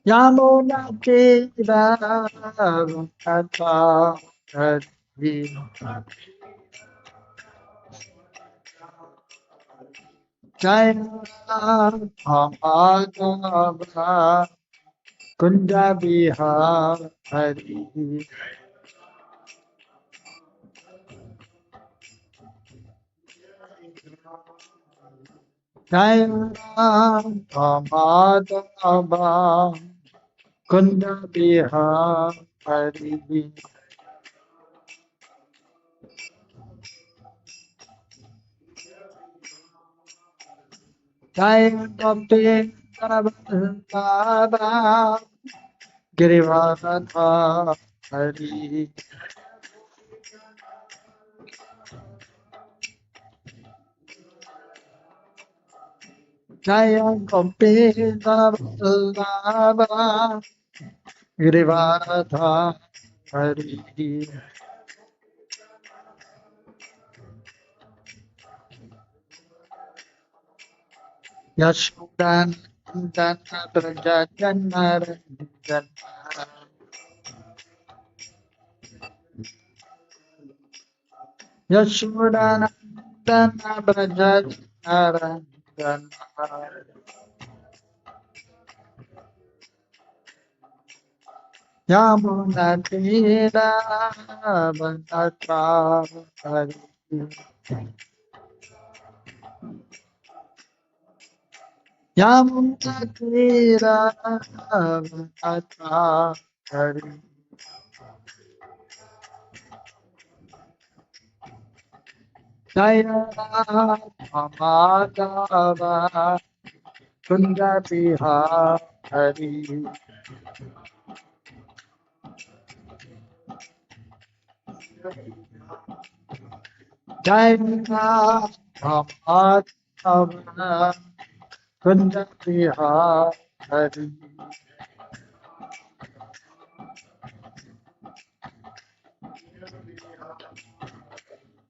Yamuna Tira Kata Hari Jaya Amadava Kunda Bihari Jaya Amadava Kunda Bihari Jaya Baba Girivardha Hari Jaya Baba Girivardha Hari Yashodan Dana Braja Janar Yashodan Dana Braja Janar Yamuna Tira Bantatra Hari Yamuna Tira Bantatra Hari Jaya Amadava Kunda Bihari Jaya Amadava Kunda Bihari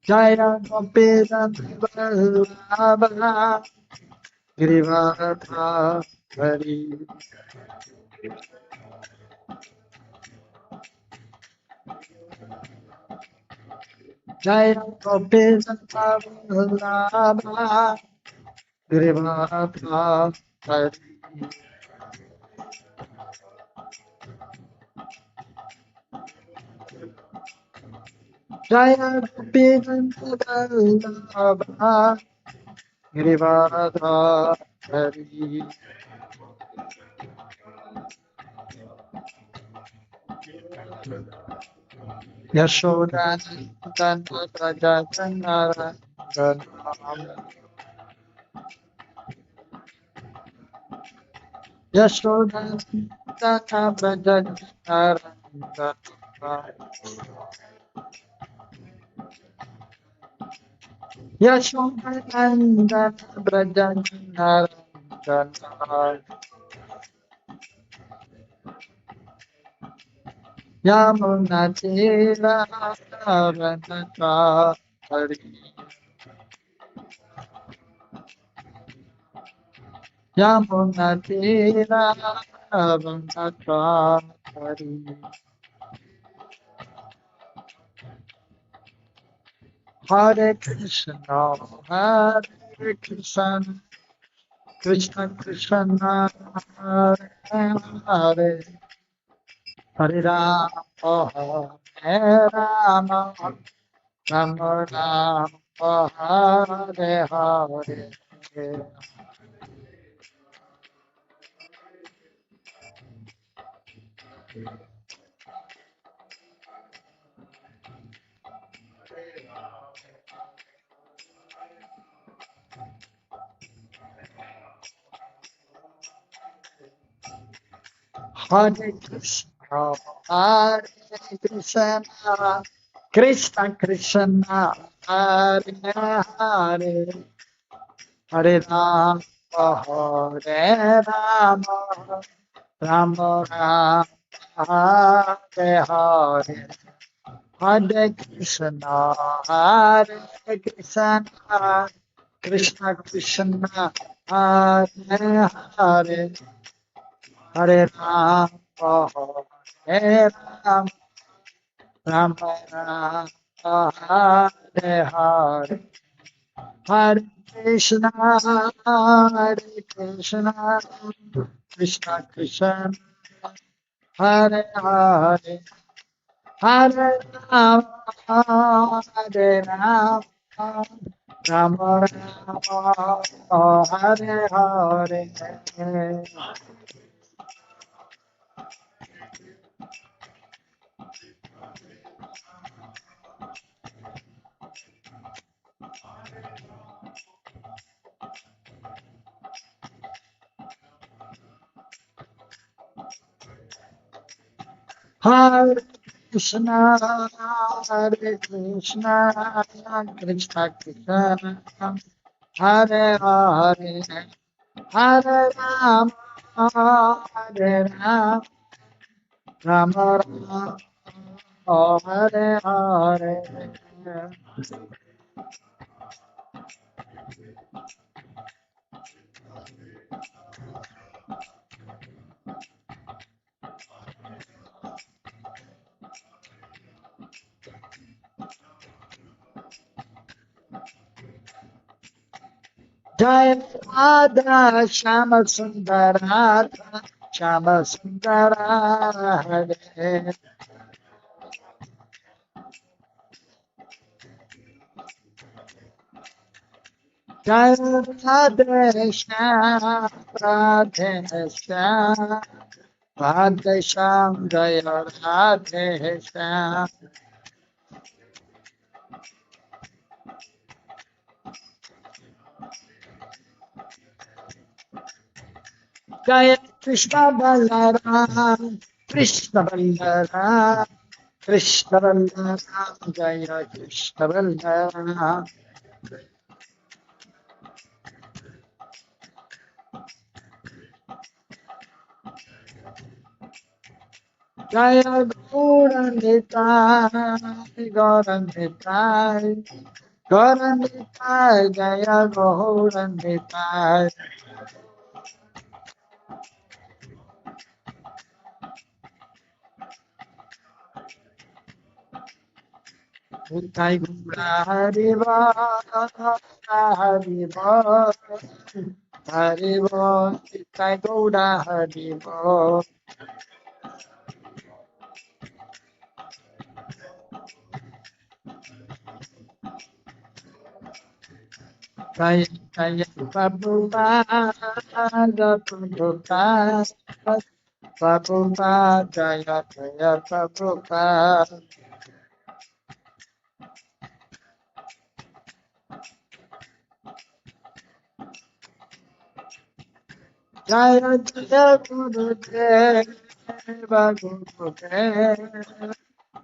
Jaya Gopina Vallabha Girivardha Hari Jaya Gopina Vallabha Girivardha Hari Jaya Gopina Vallabha Girivardha Hari Yashodanandana Prajajanara Yashodanandana Prajajanara Yashodanandana Prajajanara Yamunatira Avanatra Hari Yamunatira Avanatra Hari Hare Krishna Hare Krishna Krishna Krishna Hare Hare Hare Rama Hare Rama Rama Rama Hare Hare Hare Krishna, Hare Krishna, Krishna Krishna, Hare Hare, Hare Rama, Hare Rama, Rama Rama, Hare Hare, Hare Krishna, Hare Krishna, Krishna Krishna Hare Hare Hare Rama Hare Rama Rama Rama Hare Hare Hare Krishna Krishna Krishna Hare Hare Hare Rama Hare Rama Rama Rama Hare Hare Hare Krishna, Hare Krishna, Krishna Krishna, Hare Hare, Hare Rama, Hare Rama, Rama Rama, Hare Hare. Jai Radha Shama Sundara, Shama Sundara Hare. Jai Radha Shama Radha Shama Radha Shama Jai Radha Shama Jai Krishna Balaram Krishna Balaram Krishna Balaram Jai Krishna Balaram Jai Gauranitai Gauranitai Gauranitai Jaya Gauranitai Nitai Gura Hariva Hariva Hariva Nitai Gura Hariva Jaya Jaya Prabhupada Prabhupada Prabhupada Jaya Jaya Prabhupada Jaya Jaya Gurudev Gurudev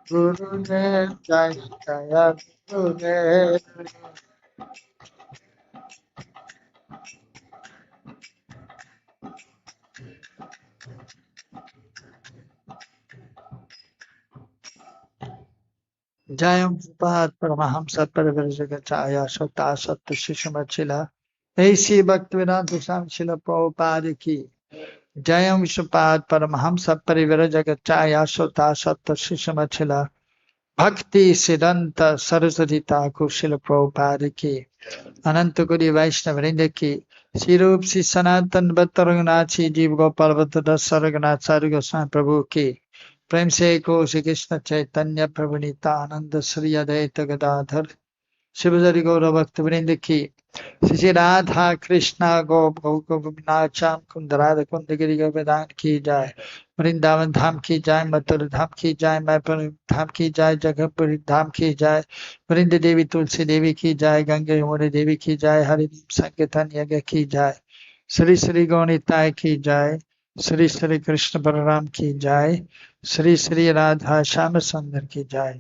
Gurudev Jaya Jaya Gurudev Jayam Prabhupada Paramahamsa Parivrajagacaya Sota Satta Shishimachila A.C. Bhaktivedanta Swami Srila Prabhupada ki Jayam Prabhupada Paramahamsa Parivrajagacaya Sota Satta Shishimachila Bhakti Siddhanta Saraswati Thakur Srila Prabhupada ki Anantaguri Vaishnavrinda ki Sirup Si Sanatan Bhattaranganachi Jeev Gopal Bhattada Saraganath Sadhu Goswami Prabhu ki प्रेम से को श्री कृष्ण चैतन्य प्रभु नित्यानंद श्री अद्वैत गदाधर शिवजरी गौर भक्त वृंद की श्री राधा कृष्णा गो गोविंदाचाम कुंद राधा कुंद गिरी गोवर्धन की जाय वृंदावन धाम की जाय मथुरा धाम की जाय मैपुर धाम की जाय जगतपुरी धाम की जाय वृंद देवी तुलसी देवी की जाय गंगा यमुना देवी की जाय हरि संकीर्तन यज्ञ की जाय श्री श्री गौनिताय की जाय श्री श्री कृष्ण बलराम की जाय श्री श्री राधा श्याम सुंदर की जाय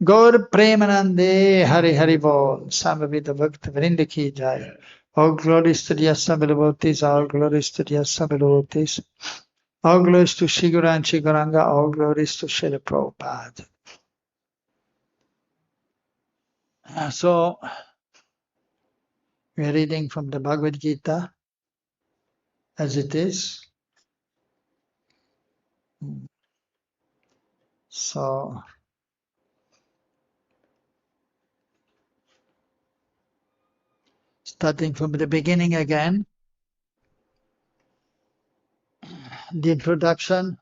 गौर प्रेमानंदे हरि हरि बोल समवेत भक्त वृंद की जाय All glories to the Asambhavatis, all glories to the Asambhavatis, all glories to Shigura and Shiguranga, all glories to Srila Prabhupada. So, We are reading from the Bhagavad-Gita as it is. So, starting from the beginning again, the introduction,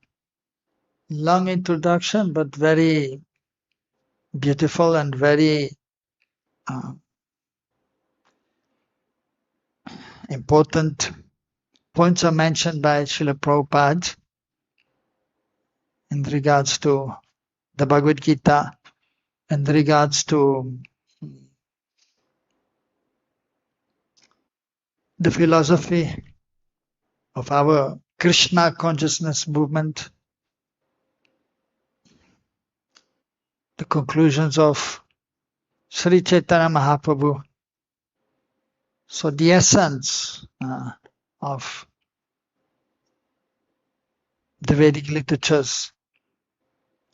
long introduction, but very beautiful and very important points are mentioned by Srila Prabhupada in regards to the Bhagavad Gita, in regards to the philosophy of our Krishna consciousness movement, the conclusions of Sri Chaitanya Mahaprabhu. So the essence of the Vedic literatures,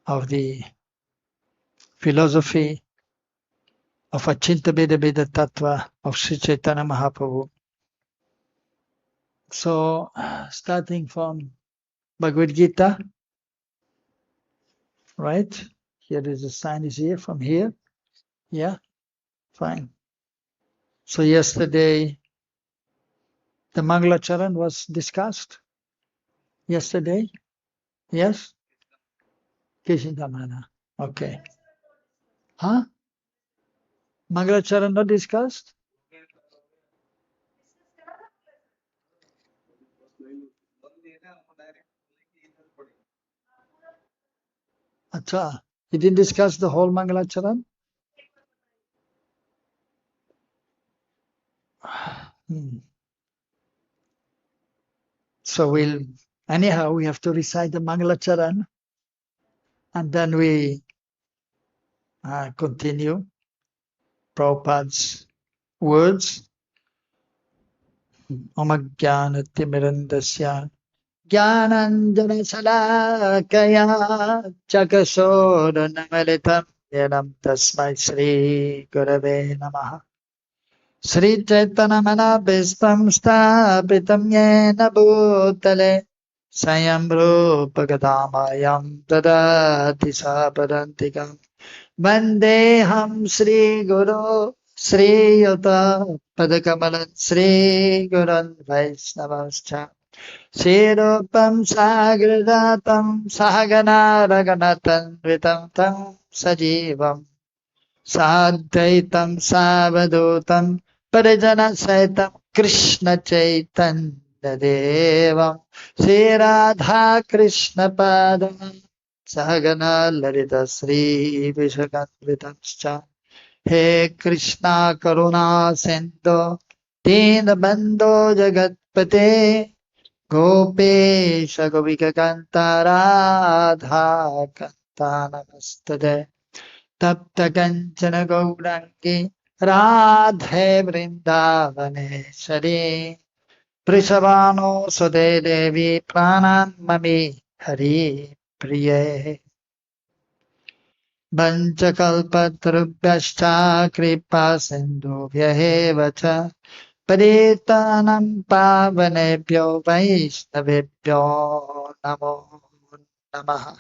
of the philosophy of Achinta Veda Veda Tattva of Sri Chaitanya Mahaprabhu. So starting from Bhagavad Gita, right? Here is the sign is here from here. Yeah, fine. So yesterday the Mangalacharan was discussed. Yesterday, yes? Kishintamana. Okay. Huh? Mangalacharan not discussed? Acha. He didn't discuss the whole Mangalacharan? So anyhow, we have to recite the Mangalacharan and then we continue Prabhupada's words. Omagyanatimirandasya Jnananjana Salakaya Chakasodhanamalitam Yenam Tasmai Sri Gurave Namaha Sri Chaitanya-manabhistam Sthapitam Yena Bhutale Sayam Rupa Gadamayam Tadati Sapadantikam Vandeham Sri Guru Sri Yuta Padakamalan Sri Gurun Vaisnavascha Sirupam Sagradatam Sahagana Raganatan Vitam Tam Sajivam Sadhaitam Savadutam Parijana Saitam Krishna Chaitanya Devam Sri Radha Krishna Padam Sahagana Lalita Sri Vishakantvitamscha He Krishna Karuna Sindhu Deenabandho Jagatpate Gopesha Govika Kanta Radha Kanta Namastade Tapta Kanchana Gaurangi Radhe Vrindavaneshwari Prishavano Sode Devi Pranamami Hari Priye Vanchakalpatarubhyascha Kripa Sindhubhyaeva cha Paritanam Pavanebhyo Vaishnavebhyo Namo Namaha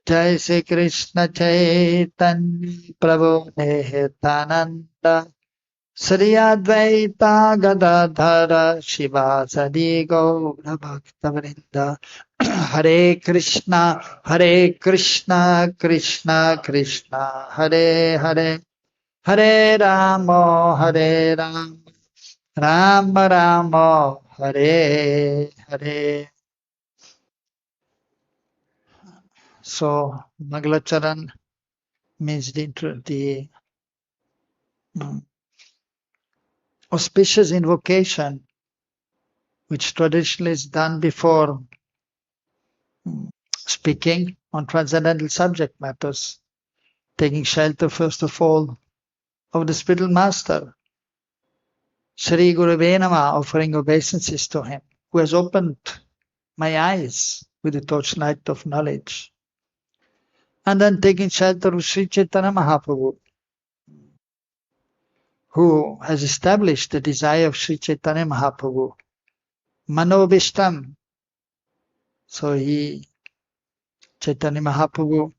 Jai Shri Krishna Chaitanya Prabhu Nityananda Sri Advaita Gadadhara Shivasadi Gaura Bhakta Vrinda Hare Krishna Krishna Krishna Hare Hare Hare Rama Rama Rama Hare Hare. So Mangalacharan means the auspicious invocation which traditionally is done before speaking on transcendental subject matters, taking shelter first of all of the spiritual master, Sri Gurave Nama, offering obeisances to him, who has opened my eyes with the torchlight of knowledge. And then taking shelter of Sri Chaitanya Mahaprabhu, who has established the desire of Sri Chaitanya Mahaprabhu. Manobishtam. So Chaitanya Mahaprabhu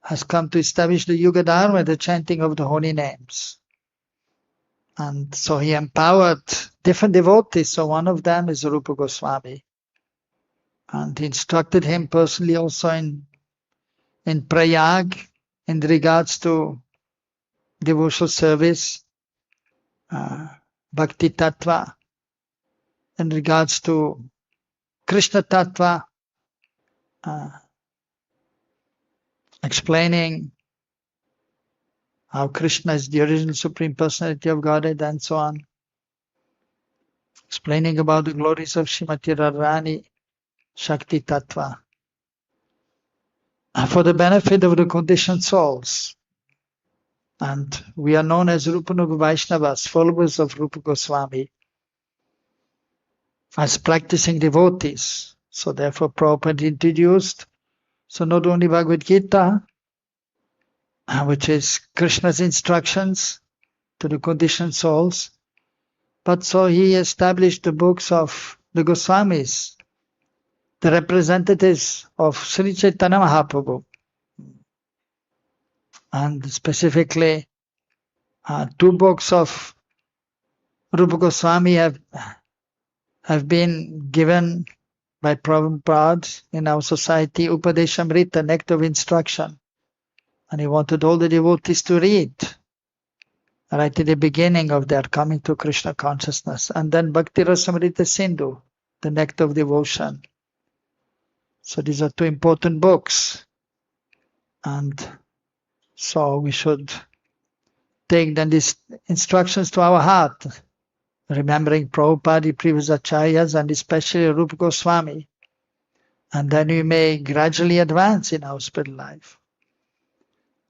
has come to establish the Yuga Dharma, the chanting of the holy names. And so he empowered different devotees. So one of them is Rupa Goswami. And he instructed him personally also in Prayag in regards to devotional service, Bhakti Tattva, in regards to Krishna Tattva, explaining how Krishna is the original Supreme Personality of Godhead and so on. Explaining about the glories of Srimati Radharani, Shakti Tattva, for the benefit of the conditioned souls. And we are known as Rupanuga Vaishnavas, followers of Rupa Goswami, as practicing devotees. So therefore Prabhupada introduced, so not only Bhagavad-Gita, which is Krishna's instructions to the conditioned souls, but so he established the books of the Goswamis, the representatives of Sri Chaitanya Mahaprabhu. And specifically, 2 books of Rupa Goswami have been given by Prabhupada in our society, Upadeshamrita, Nectar of Instruction. And he wanted all the devotees to read right at the beginning of their coming to Krishna consciousness. And then Bhakti Rasamrita Sindhu, the Nectar of Devotion. So these are 2 important books. And so we should take then these instructions to our heart, remembering Prabhupada, the previous acharyas, and especially Rupa Goswami. And then we may gradually advance in our spiritual life.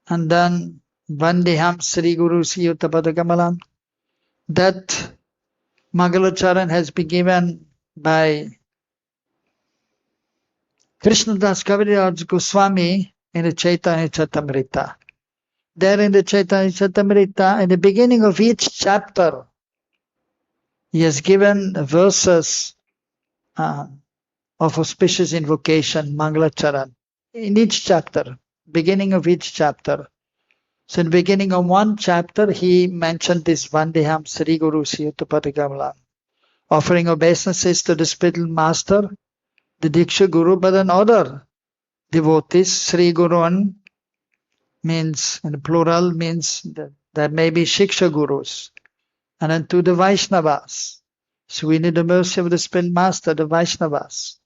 And then Vandeham Sri Guru Siyuta Padakamalam. That Mangalacharan has been given by Krishnadas Kaviraj Goswami in the Chaitanya Charitamrita. There in the Chaitanya Charitamrita, in the beginning of each chapter, he has given verses of auspicious invocation, Mangalacharan, in each chapter, beginning of each chapter. So in the beginning of one chapter, he mentioned this Vandeham Sri Guru Siyuta Padakamalam, offering obeisances to the spiritual master, the Diksha Guru, but then other devotees. Sri Gurun means, in the plural, means that there may be Shiksha Gurus. And then to the Vaishnavas. So we need the mercy of the spiritual master, the Vaishnavas.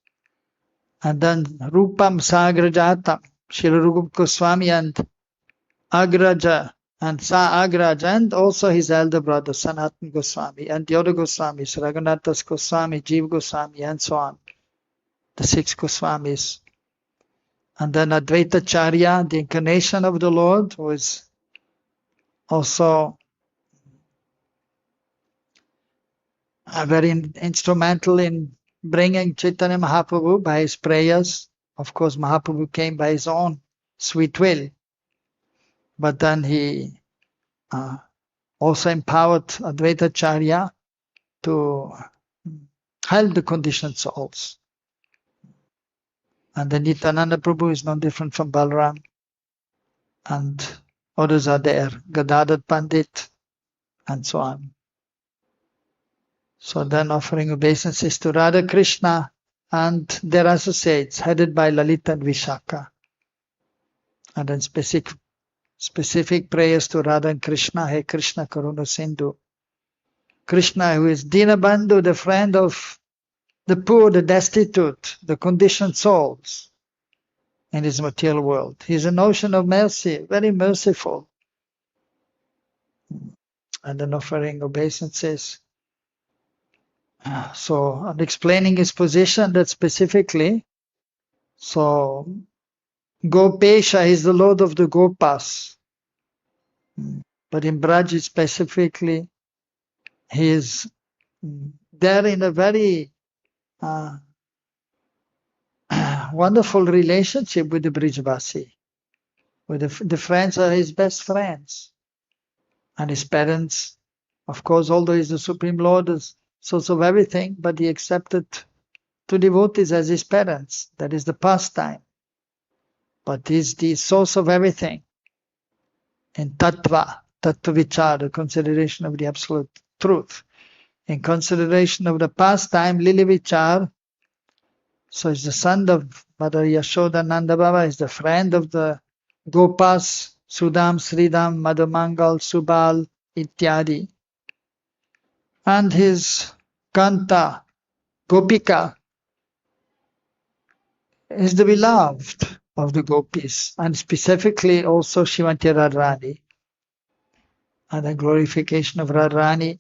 And then Rupam Sagrajatam, Srila Rupa Goswami and Agraja and Sa Agraja, and also his elder brother Sanatana Goswami and the other Goswamis, Raghunathas Goswami, Jiva Goswami, and so on. The 6 Goswamis. And then Advaita Charya, the incarnation of the Lord, who is also very instrumental in bringing Chaitanya Mahaprabhu by his prayers. Of course, Mahaprabhu came by his own sweet will. But then he also empowered Advaita Charya to help the conditioned souls. And then Nityananda Prabhu is no different from Balaram. And others are there, Gadadhar Pandit, and so on. So then offering obeisances to Radha Krishna and their associates, headed by Lalita and Vishaka. And then specific prayers to Radha and Krishna, Hey Krishna Karuna Sindhu. Krishna, who is Dinabandhu, the friend of the poor, the destitute, the conditioned souls in this material world. He is an ocean of mercy, very merciful. And then offering obeisances. So, I'm explaining his position that specifically, so Gopesha is the Lord of the Gopas. But in Braj specifically, he is there in a very wonderful relationship with the Brijvasi. With the friends are his best friends. And his parents Of course, although he is the Supreme Lord, is source of everything, but he accepted two devotees as his parents. That is the pastime. But he is the source of everything. In tattva vichar, the consideration of the absolute truth. In consideration of the pastime, lili vichar, so he's the son of Mother Yashoda Nanda Baba, is the friend of the Gopas, Sudam, Sridam, Madhamangal, Subal, Ityadi. And his Kanta, Gopika, is the beloved of the gopis, and specifically also Shivanti Radharani. And the glorification of Radharani,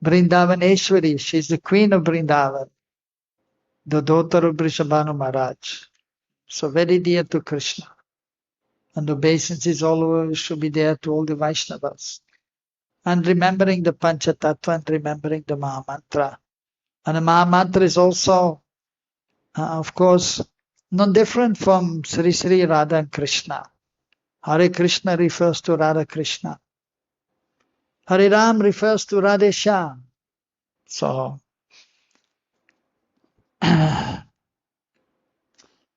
Vrindavaneshwari, she is the queen of Vrindavan, the daughter of Vrishabhanu Maharaj. So very dear to Krishna. And obeisances always should be there to all the Vaishnavas. And remembering the Panchatattva and remembering the Mahamantra. And the Mahamantra is also, of course, not different from Sri Sri Radha and Krishna. Hare Krishna refers to Radha Krishna. Hare Ram refers to Radha Shyam. So,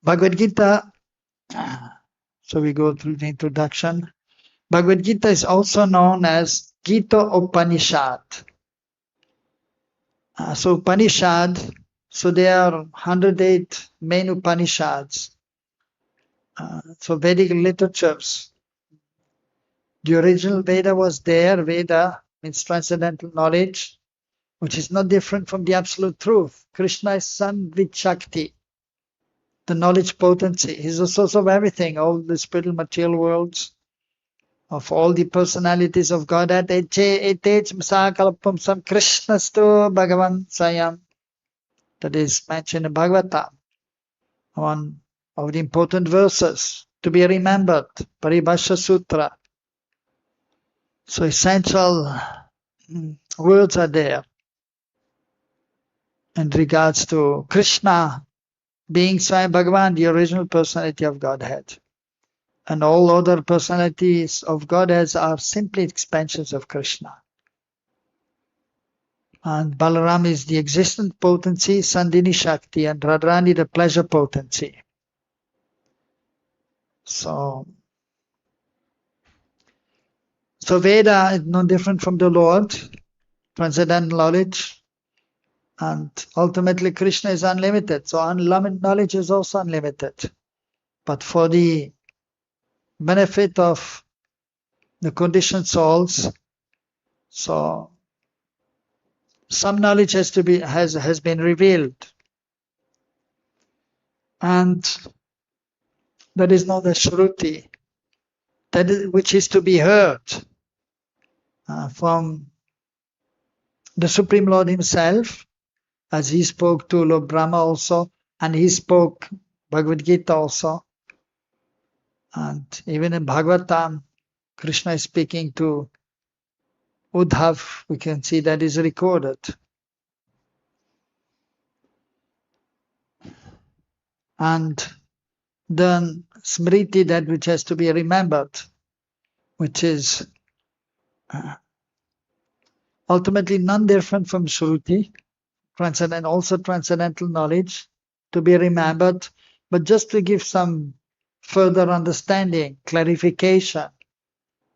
Bhagavad-Gita, so we go through the introduction. Bhagavad-Gita is also known as Gita Upanishad. So Upanishad, so there are 108 main Upanishads. So Vedic literatures. The original Veda was there. Veda means transcendental knowledge, which is not different from the absolute truth. Krishna is Sun with Shakti, the knowledge potency. He's the source of everything, all the spiritual material worlds, of all the personalities of Godhead. Sakalpam Sam Krishnastu Bhagavan Sayam. That is mentioned in Bhagavatam. One of the important verses to be remembered, Paribhasha Sutra. So essential words are there in regards to Krishna being Swayam Bhagavan, the original personality of Godhead. And all other personalities of Godhead are simply expansions of Krishna. And Balaram is the existent potency, Sandhini Shakti, and Radharani the pleasure potency. So Veda is no different from the Lord, transcendental knowledge, and ultimately Krishna is unlimited. So unlimited knowledge is also unlimited. But for the benefit of the conditioned souls, so some knowledge has been revealed, and that is not the Shruti, which is to be heard from the Supreme Lord Himself, as He spoke to Lord Brahma also, and He spoke Bhagavad-Gita also, and even in Bhagavatam, Krishna is speaking to Uddhav. We can see that is recorded. And then Smriti, that which has to be remembered, which is ultimately none different from Shruti, also transcendental knowledge to be remembered, but just to give some further understanding, clarification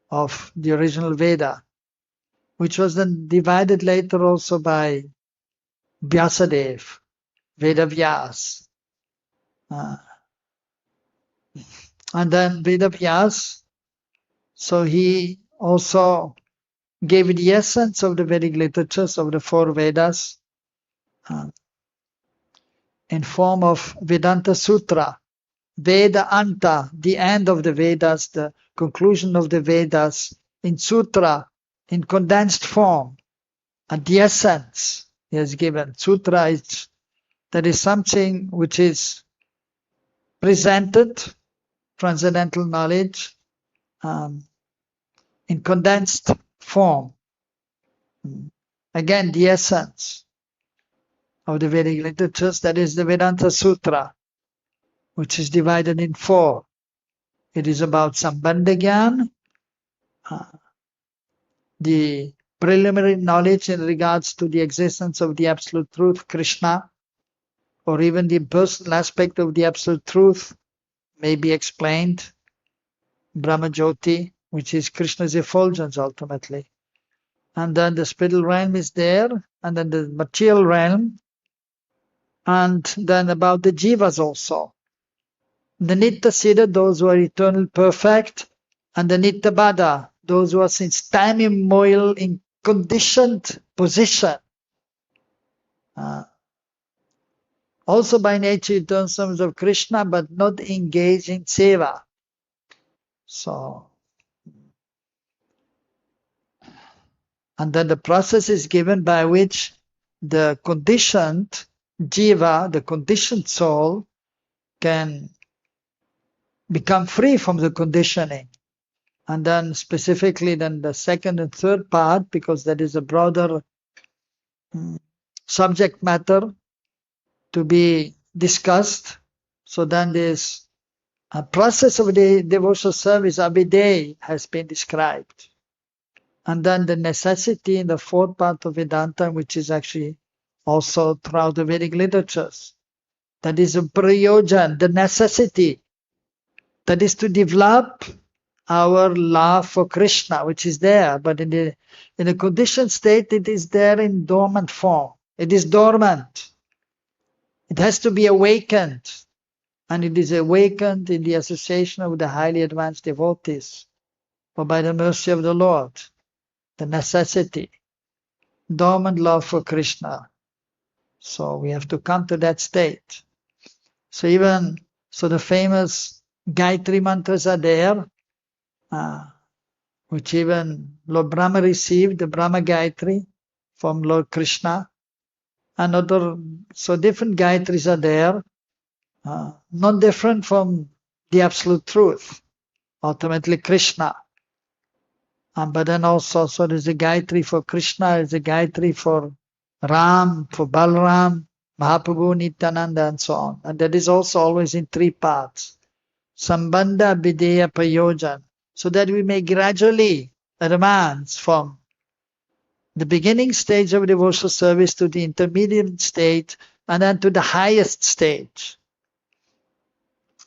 of the original Veda, which was then divided later also by Vyasadev, Veda Vyas. And then Veda Vyas, so he also gave the essence of the Vedic literatures of the four Vedas in form of Vedanta Sutra, Veda Anta, the end of the Vedas, the conclusion of the Vedas, in Sutra, in condensed form, and the essence he has given. Sutra that is something which is presented, transcendental knowledge, in condensed form. Again, the essence of the Vedic literatures, that is the Vedanta Sutra, which is divided in four. It is about Sambandha Gyan, the preliminary knowledge in regards to the existence of the Absolute Truth, Krishna, or even the personal aspect of the Absolute Truth may be explained, Brahma Jyoti, which is Krishna's effulgence ultimately. And then the spiritual realm is there, and then the material realm, and then about the jivas also. The Nitya Siddha, those who are eternal perfect, and the Nitya Baddha, those who are since time immemorial in conditioned position. Also by nature eternal servants of Krishna, but not engaged in seva. So, and then the process is given by which the conditioned jiva, the conditioned soul, can become free from the conditioning. And then specifically then the second and third part, because that is a broader subject matter to be discussed. So then this process of the devotional service, Abhiday, has been described. And then the necessity in the fourth part of Vedanta, which is actually also throughout the Vedic literatures. That is a prayojan, the necessity. That is to develop our love for Krishna, which is there, but in a conditioned state, it is there in dormant form. It is dormant. It has to be awakened. And it is awakened in the association of the highly advanced devotees, or by the mercy of the Lord. The necessity, dormant love for Krishna. So we have to come to that state. So the famous Gayatri mantras are there, which even Lord Brahma received, the Brahma Gayatri from Lord Krishna. And so different Gayatris are there, not different from the Absolute Truth, ultimately Krishna. But then also, so there's a Gayatri for Krishna, there's a Gayatri for Ram, for Balram, Mahaprabhu, Nityananda, and so on. And that is also always in three parts. Sambandha, Videya, Prayojan. So that we may gradually advance from the beginning stage of devotional service to the intermediate stage and then to the highest stage.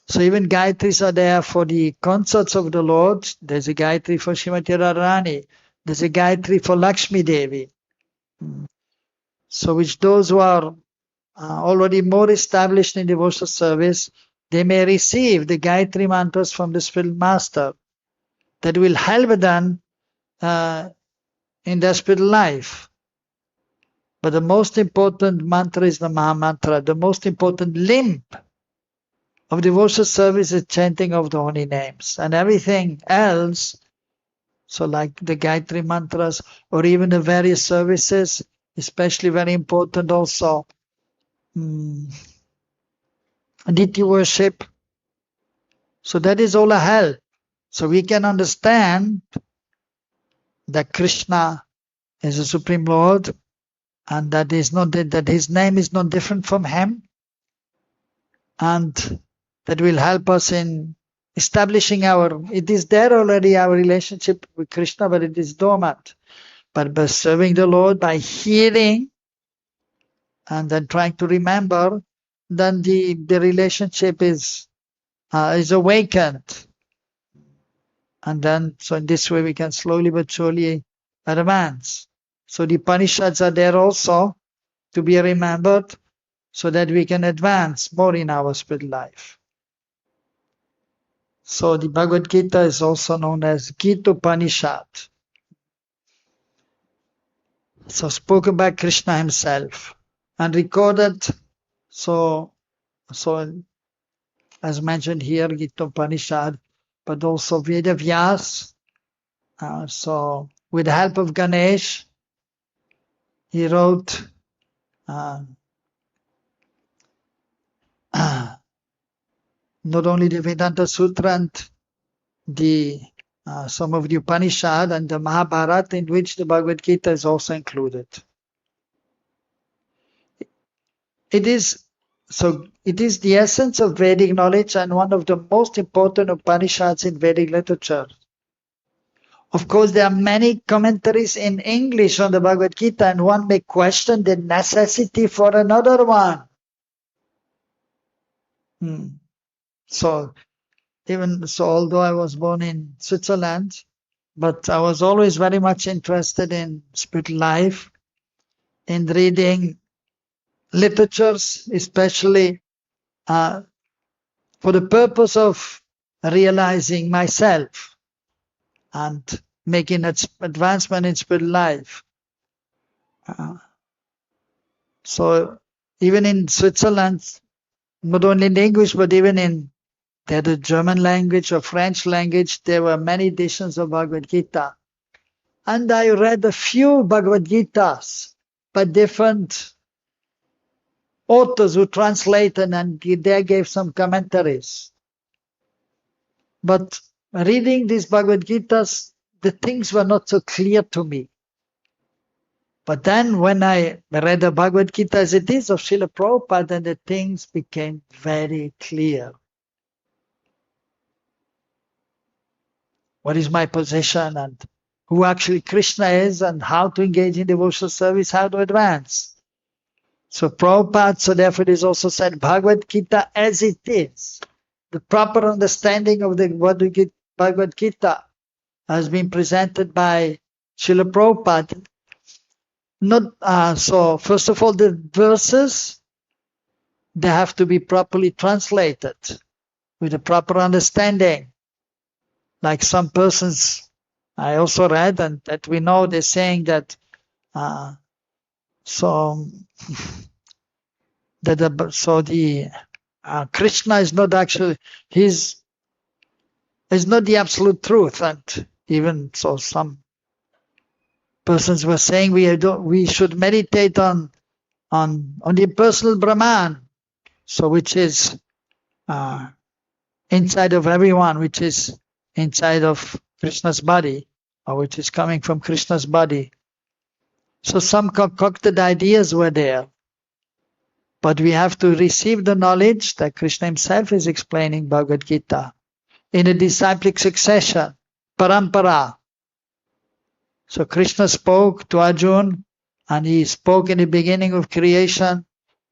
So even Gayatris are there for the consorts of the Lord. There's a Gayatri for Srimati Radharani. There's a Gayatri for Lakshmi Devi. So which those who are already more established in devotional service, they may receive the Gayatri mantras from the spiritual master that will help them in their spiritual life. But the most important mantra is the Maha Mantra. The most important limb of devotional service is chanting of the holy names. And everything else, so like the Gayatri mantras or even the various services, especially very important also, deity worship. So that is all a help. So we can understand that Krishna is the Supreme Lord and that his name is not different from him, and that will help us in establishing it is there already, our relationship with Krishna, but it is dormant. But by serving the Lord, by hearing, and then trying to remember, then the relationship is awakened. And then, so in this way we can slowly but surely advance. So the Upanishads are there also to be remembered so that we can advance more in our spiritual life. So the Bhagavad-Gita is also known as Gita Upanishad. So spoken by Krishna himself and recorded, so as mentioned here, Gita Upanishad, but also Veda Vyas. So with the help of Ganesh, he wrote not only the Vedanta Sutra and some of the Upanishad and the Mahabharata, in which the Bhagavad Gita is also included. It is the essence of Vedic knowledge and one of the most important Upanishads in Vedic literature. Of course, there are many commentaries in English on the Bhagavad Gita, and one may question the necessity for another one. So, although I was born in Switzerland, but I was always very much interested in spiritual life, in reading literatures, especially for the purpose of realizing myself and making advancement in spiritual life. So even in Switzerland, not only in English, but even in the German language or French language, there were many editions of Bhagavad Gita. And I read a few Bhagavad Gitas by different authors who translated, and they gave some commentaries. But reading these Bhagavad Gitas, the things were not so clear to me. But then when I read the Bhagavad Gita as it is of Srila Prabhupada, then the things became very clear. What is my position, and who actually Krishna is, and how to engage in devotional service, how to advance. So Prabhupada, so therefore it is also said Bhagavad Gita as it is. The proper understanding of the Bhagavad Gita has been presented by Srila Prabhupada. So first of all, the verses, they have to be properly translated with a proper understanding. Like some persons I also read, and that we know they're saying that Krishna is not actually is not the absolute truth, and even so some persons were saying we should meditate on the impersonal Brahman, so which is inside of everyone, which is inside of Krishna's body, or which is coming from Krishna's body. So some concocted ideas were there. But we have to receive the knowledge that Krishna himself is explaining Bhagavad Gita in a disciplic succession, parampara. So Krishna spoke to Arjuna, and he spoke in the beginning of creation,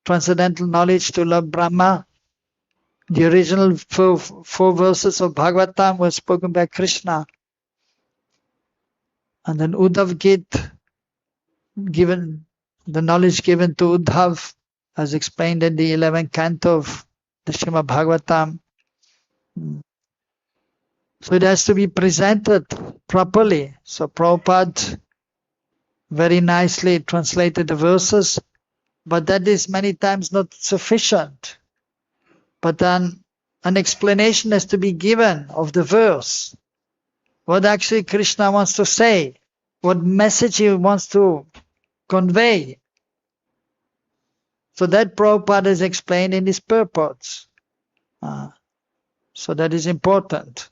transcendental knowledge to Lord Brahma. The original four verses of Bhagavatam were spoken by Krishna. And then Uddhav Gita, given the knowledge given to Uddhav, as explained in the 11th canto of the Srimad Bhagavatam. So it has to be presented properly. So Prabhupada very nicely translated the verses, but that is many times not sufficient. But then an explanation has to be given of the verse. What actually Krishna wants to say, what message he wants to convey. So that Prabhupada is explained in his purports. So that is important.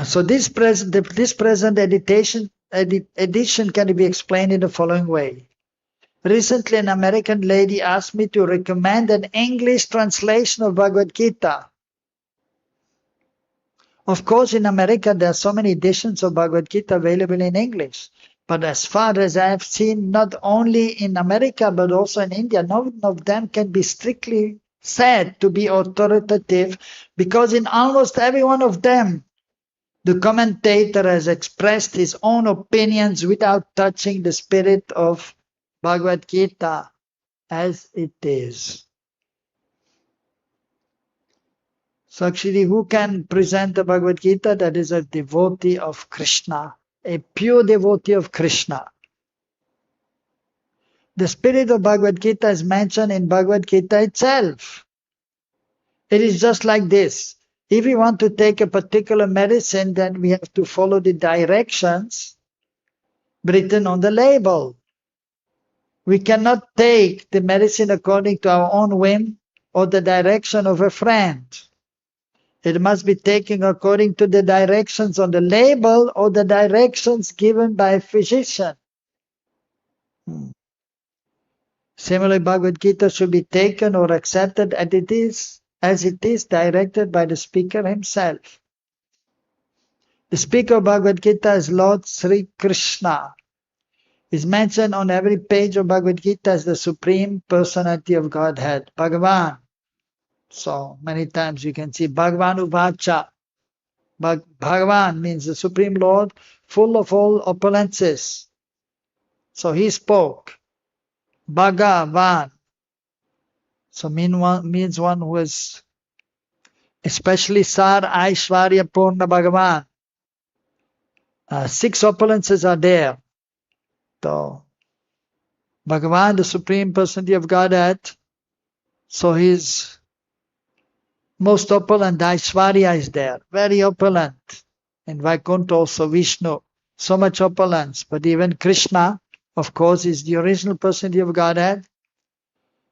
So this present edition can be explained in the following way. Recently, an American lady asked me to recommend an English translation of Bhagavad Gita. Of course, in America, there are so many editions of Bhagavad Gita available in English. But as far as I have seen, not only in America, but also in India, none of them can be strictly said to be authoritative, because in almost every one of them, the commentator has expressed his own opinions without touching the spirit of Bhagavad Gita as it is. So actually, who can present the Bhagavad Gita? That is a devotee of Krishna, a pure devotee of Krishna. The spirit of Bhagavad Gita is mentioned in Bhagavad Gita itself. It is just like this. If we want to take a particular medicine, then we have to follow the directions written on the label. We cannot take the medicine according to our own whim or the direction of a friend. It must be taken according to the directions on the label or the directions given by a physician. Similarly, Bhagavad Gita should be taken or accepted as it is, as it is directed by the speaker himself. The speaker of Bhagavad-Gita is Lord Sri Krishna. Is mentioned on every page of Bhagavad-Gita as the Supreme Personality of Godhead, Bhagavan. So many times you can see Bhagavan Uvacha. Bhagavan means the Supreme Lord, full of all opulences. So he spoke. Bhagavan. So means one who is especially Sar Aishwarya Purna Bhagavan. 6 opulences are there. So Bhagavan, the Supreme Personality of Godhead, so he's most opulent. Aishwarya is there, very opulent. And Vaikuntha also, Vishnu, so much opulence. But even Krishna, of course, is the original Personality of Godhead.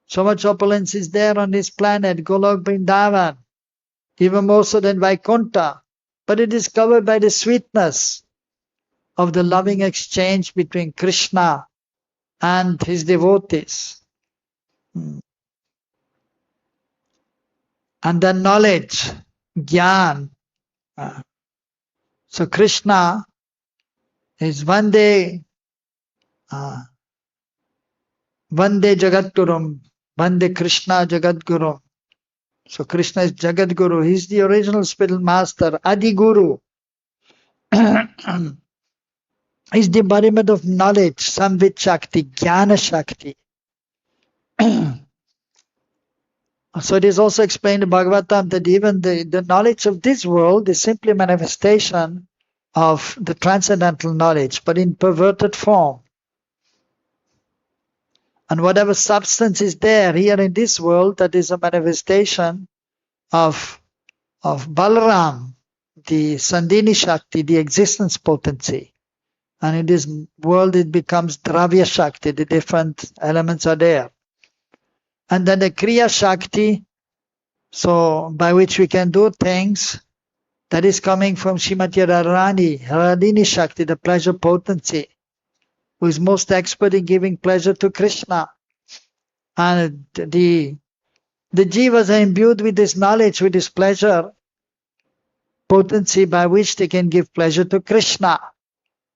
So much opulence is there on this planet, Golok Vrindavan, even more so than Vaikuntha. But it is covered by the sweetness of the loving exchange between Krishna and his devotees. And then knowledge, Gyan. So Krishna is Vande Jagadgurum, Vande Krishna Jagadgurum. So Krishna is Jagadguru. He's the original spiritual master, Adi Guru. He's the embodiment of knowledge, Samvit Shakti, Jnana Shakti. So it is also explained in Bhagavatam that even the knowledge of this world is simply a manifestation of the transcendental knowledge, but in perverted form. And whatever substance is there here in this world, that is a manifestation of Balaram, the Sandhini Shakti, the existence potency. And in this world it becomes Dravya Shakti, the different elements are there. And then the Kriya Shakti, so by which we can do things, that is coming from Srimati Radharani, Radhini Shakti, the pleasure potency, who is most expert in giving pleasure to Krishna. And the jivas are imbued with this knowledge, with this pleasure potency by which they can give pleasure to Krishna.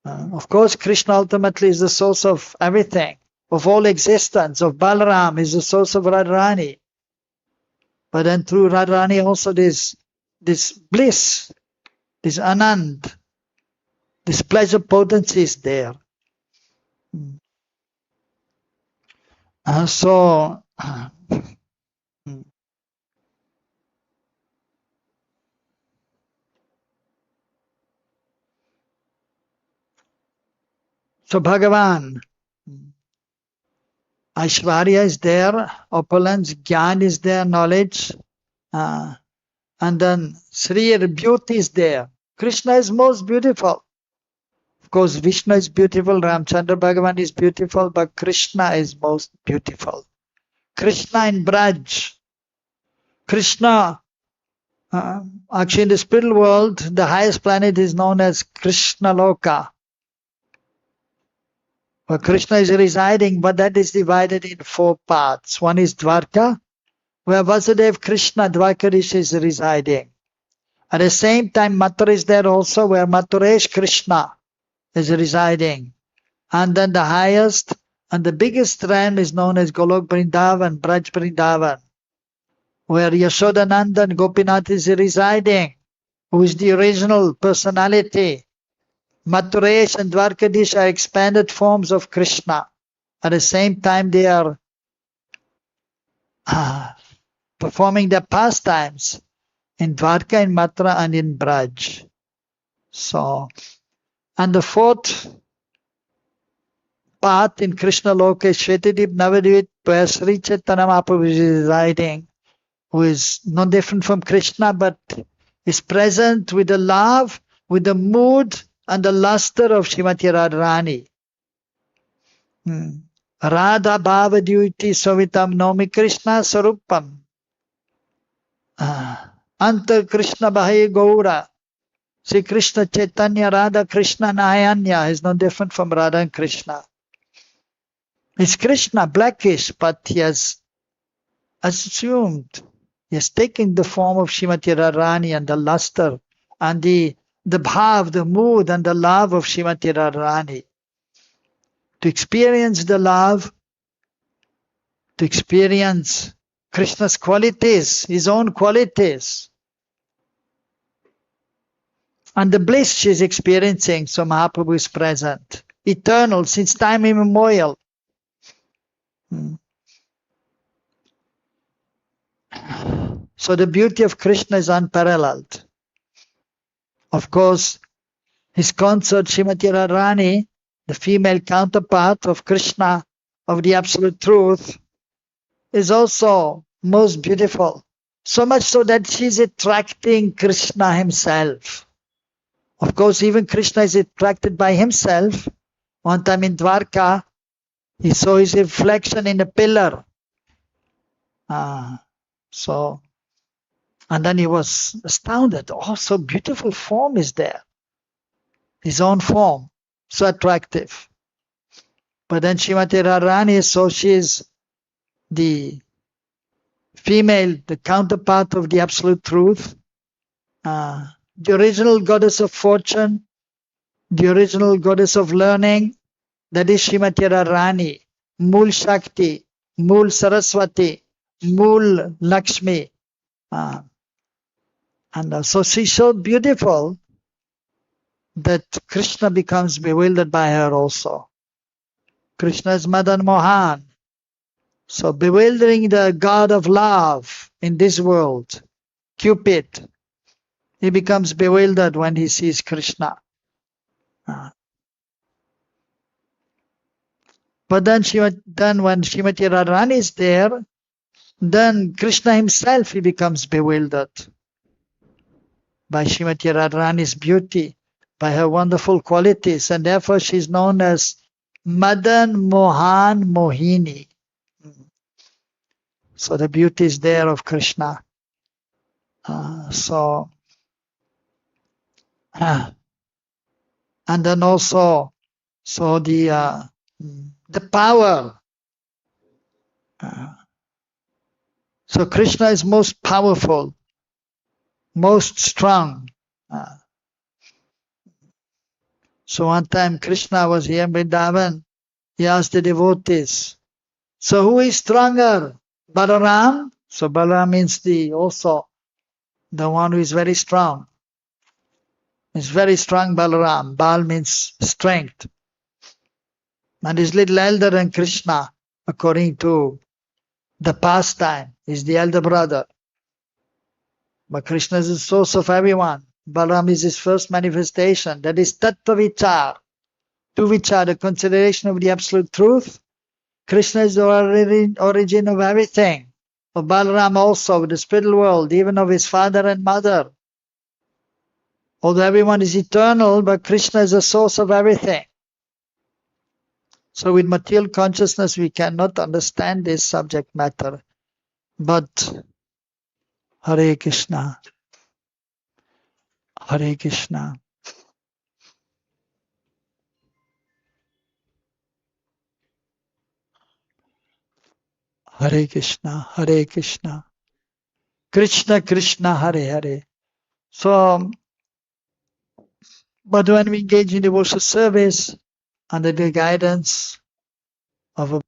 Of course, Krishna ultimately is the source of everything, of all existence, of Balaram is the source of Radharani. But then through Radharani also this bliss, this anand, this pleasure potency is there. So Bhagavan, Aishwarya is there, opulence, Gyan is there, knowledge, and then Sri, beauty is there. Krishna is most beautiful. Of course, Vishnu is beautiful, Ramchandra Bhagavan is beautiful, but Krishna is most beautiful. Krishna in Braj. Krishna, actually in the spiritual world, the highest planet is known as Krishna Loka, where Krishna is residing, but that is divided in 4 parts. One is Dwarka, where Vasudeva Krishna Dwarkadish is residing. At the same time, Mathura is there also, where Mathuresh Krishna is residing. And then the highest and the biggest realm is known as Golok Vrindavan, Braj Vrindavan, where Yashodanandan Gopinath is residing, who is the original personality. Mathuresh and Dwarkadish are expanded forms of Krishna. At the same time, they are performing their pastimes in Dwarka, in Mathura, and in Braj. So, and the 4th part in Krishna Loka is Shvetadip Navadvip, where Sri Chaitanya Mahaprabhu is residing, who is no different from Krishna, but is present with the love, with the mood, and the luster of Srimati Radharani. Radha Bhavadyuti Savitam Nomi Krishna Sarupam. Anta Krishna Bhai Gaura. Sri Krishna Chaitanya Radha Krishna Nayanya is no different from Radha and Krishna. It's Krishna, blackish, but he has assumed, he He has taken the form of Srimati Radharani and the luster and the bhav, the mood and the love of Srimati Radharani. To experience the love, to experience Krishna's qualities, his own qualities, and the bliss she is experiencing. So Mahaprabhu is present, eternal, since time immemorial. So the beauty of Krishna is unparalleled. Of course, his consort Srimati Radharani, the female counterpart of Krishna, of the Absolute Truth, is also most beautiful. So much so that she is attracting Krishna himself. Of course, even Krishna is attracted by himself. One time in Dwarka, he saw his reflection in a pillar. And then he was astounded. Oh, so beautiful form is there. His own form, so attractive. But then Srimati Radharani, so she is the female, the counterpart of the Absolute Truth, the original goddess of fortune, the original goddess of learning, that is Srimati Radharani, Mool Shakti, Mool Saraswati, Mool Lakshmi. And so she's so beautiful that Krishna becomes bewildered by her also. Krishna is Madan Mohan. So bewildering the god of love in this world, Cupid, he becomes bewildered when he sees Krishna. But then when Srimati Radharani is there, then Krishna himself, he becomes bewildered by Srimati Radharani's beauty, by her wonderful qualities, and therefore she is known as Madan Mohan Mohini. So the beauty is there of Krishna. And then also, so the power. So Krishna is most powerful, most strong. So one time Krishna was here in Vrindavan. He asked the devotees, so who is stronger, Balaram? So Balaram means also the one who is very strong. It's very strong Balaram. Bal means strength. And he's little elder than Krishna, according to the pastime. He's the elder brother. But Krishna is the source of everyone. Balaram is his first manifestation. That is Tattva Vichar. To Vichar, the consideration of the Absolute Truth. Krishna is the origin of everything. Of Balaram also, the spiritual world, even of his father and mother. Although everyone is eternal, but Krishna is the source of everything. So with material consciousness, we cannot understand this subject matter. But Hare Krishna, Hare Krishna. Hare Krishna, Hare Krishna. Krishna Krishna, Hare Hare. So, but when we engage in devotional service under the guidance of a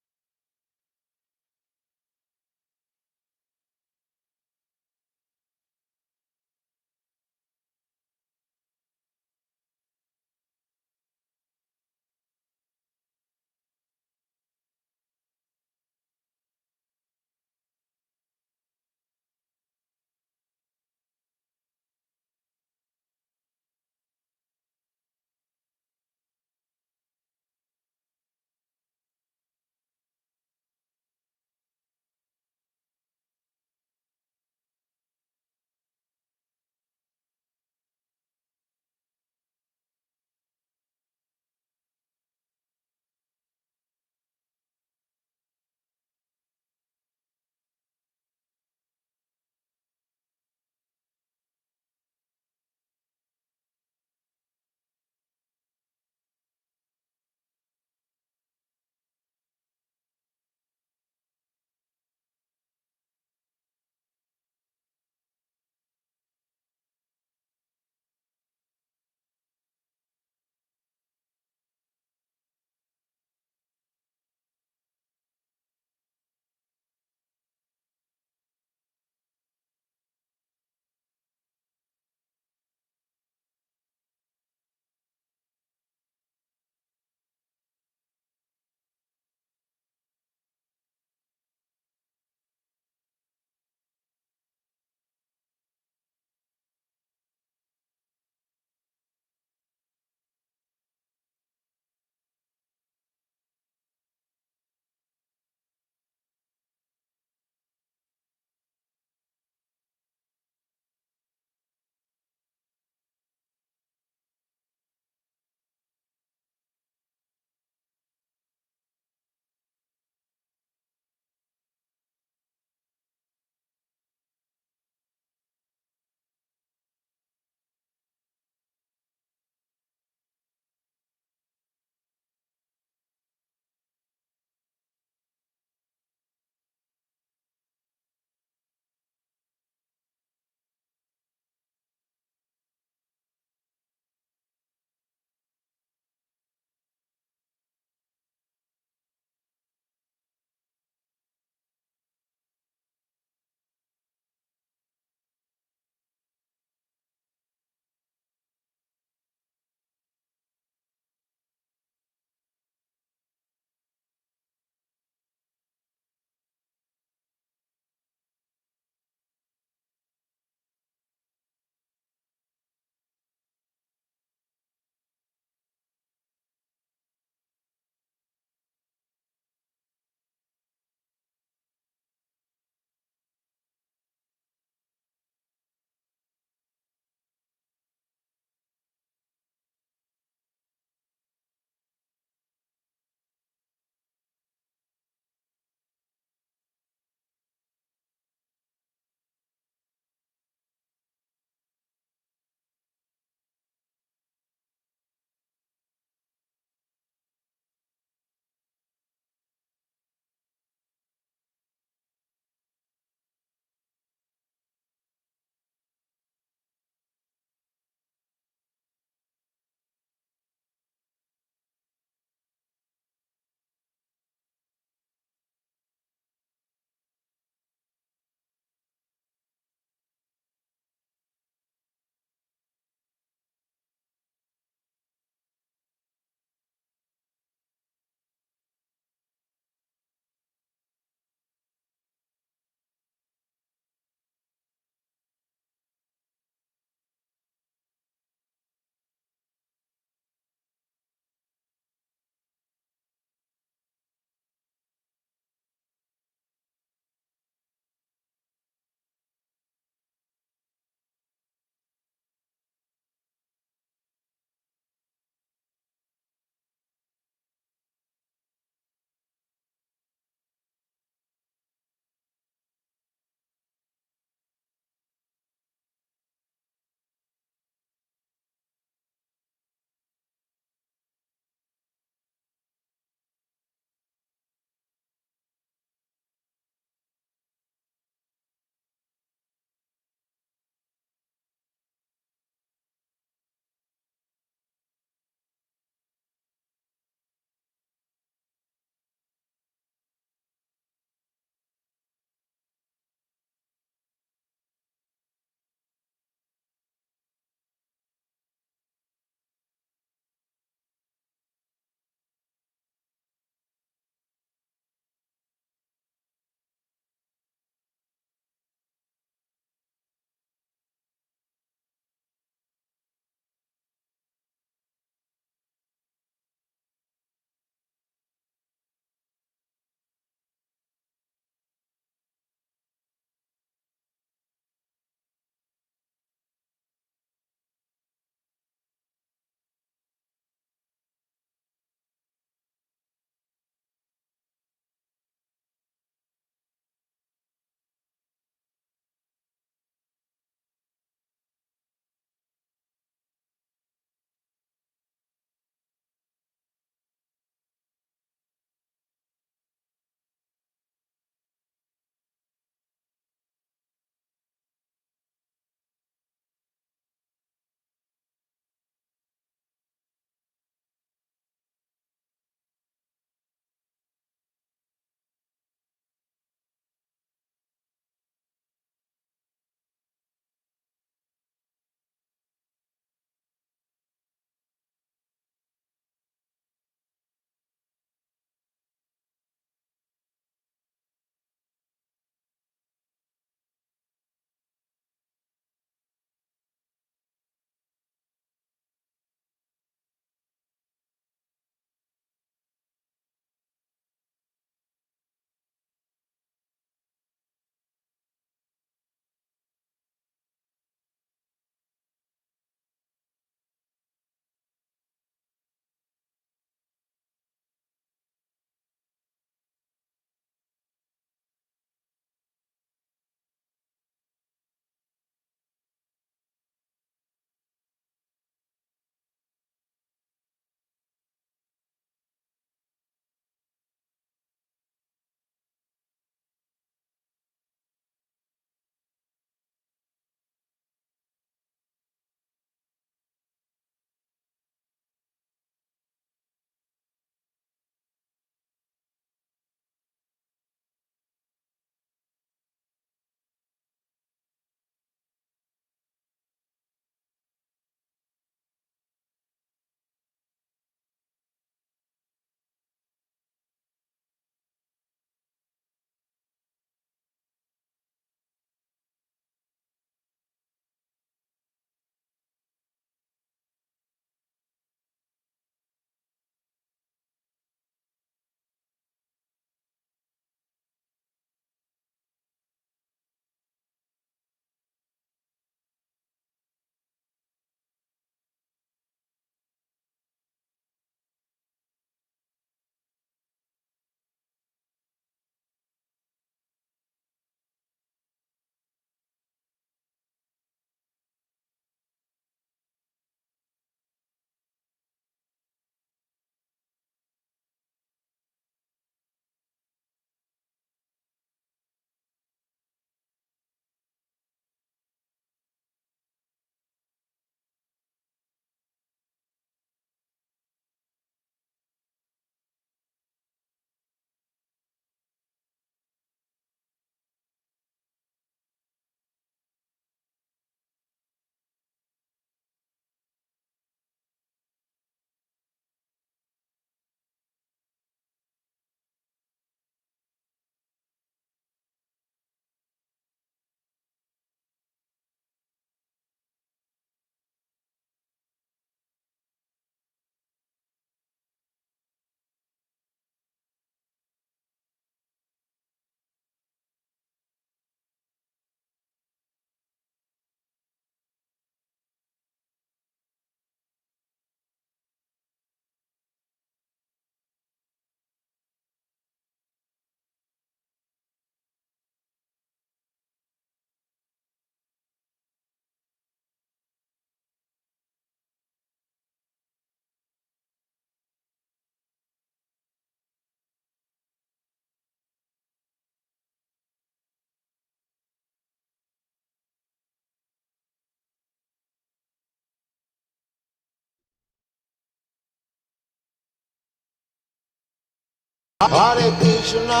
Hare Krishna,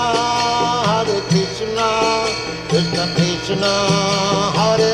Krishna Krishna, Hare